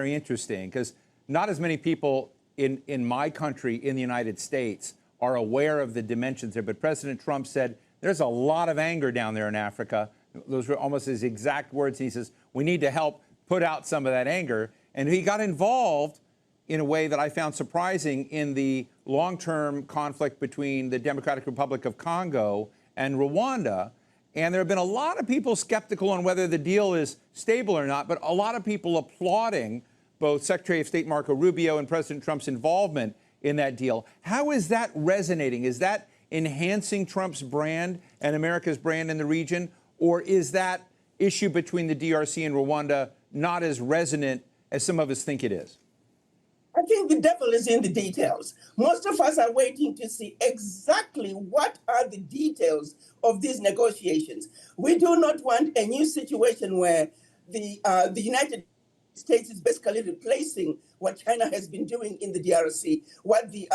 very interesting because not as many people in my country, in the United States, are aware of the dimensions there. But President Trump said there's a lot of anger down there in Africa. Those were almost his exact words. He says, we need to help put out some of that anger. And he got involved in a way that I found surprising in the long-term conflict between the Democratic Republic of Congo and Rwanda. And there have been a lot of people skeptical on whether the deal is stable or not, but a lot of people applauding both Secretary of State Marco Rubio and President Trump's involvement in that deal. How is that resonating? Is that enhancing Trump's brand and America's brand in the region? Or is that issue between the DRC and Rwanda not as resonant as some of us think it is? I think the devil is in the details. Most of us are waiting to see exactly what are the details of these negotiations. We do not want a new situation where the United States is basically replacing what China has been doing in the DRC, what the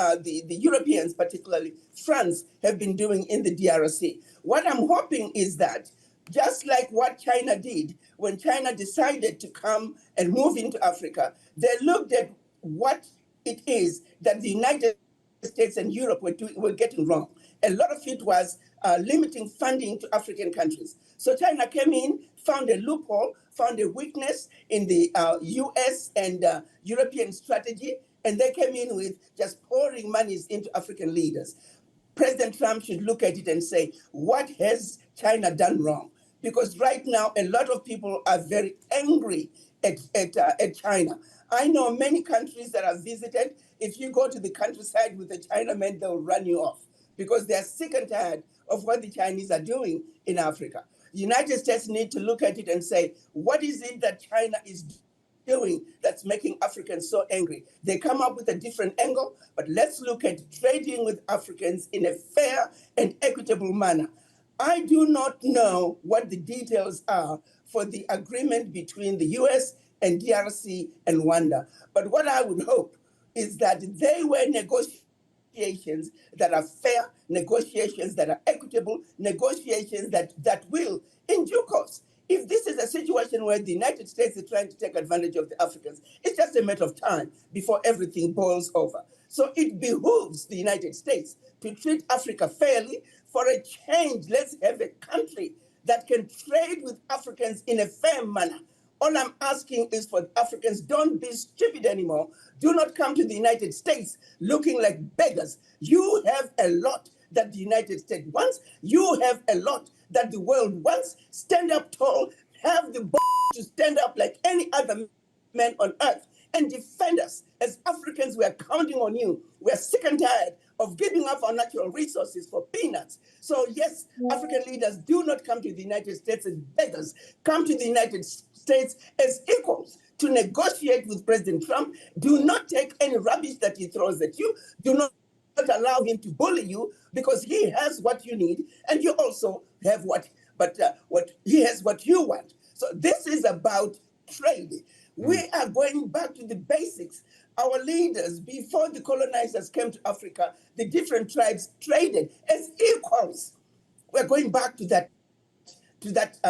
Europeans, particularly France, have been doing in the DRC. What I'm hoping is that just like what China did when China decided to come and move into Africa, they looked at what it is that the United States and Europe were getting wrong. A lot of it was limiting funding to African countries. So China came in, found a loophole, found a weakness in the US and European strategy, and they came in with just pouring monies into African leaders. President Trump should look at it and say, what has China done wrong? Because right now, a lot of people are very angry at China. I know many countries that I've visited. If you go to the countryside with the Chinamen, they'll run you off because they're sick and tired of what the Chinese are doing in Africa. The United States need to look at it and say, what is it that China is doing that's making Africans so angry? They come up with a different angle, but let's look at trading with Africans in a fair and equitable manner. I do not know what the details are for the agreement between the US and DRC and Rwanda. But what I would hope is that they were negotiations that are fair, negotiations that are equitable, negotiations that will, in due course, if this is a situation where the United States is trying to take advantage of the Africans, it's just a matter of time before everything boils over. So it behooves the United States to treat Africa fairly. For a change, let's have a country that can trade with Africans in a fair manner. All I'm asking is for Africans, don't be stupid anymore. Do not come to the United States looking like beggars. You have a lot that the United States wants. You have a lot that the world wants. Stand up tall, have the to stand up like any other man on earth and defend us. As Africans, we are counting on you. We are sick and tired of giving up our natural resources for peanuts. So yes, African leaders, do not come to the United States as beggars. Come to the United States as equals to negotiate with President Trump. Do not take any rubbish that he throws at you. Do not allow him to bully you because he has what you need and you also have what he has what you want. So this is about trade. We are going back to the basics. Our leaders, before the colonizers came to Africa, the different tribes traded as equals. We're going back to that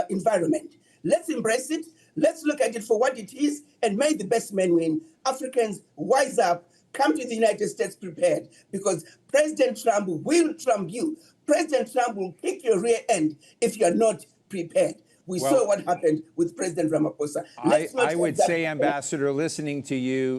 environment. Let's embrace it. Let's look at it for what it is, and may the best men win. Africans, wise up. Come to the United States prepared, because President Trump will trump you. President Trump will kick your rear end if you're not prepared. We saw what happened with President Ramaphosa. I would say, Ambassador, listening to you,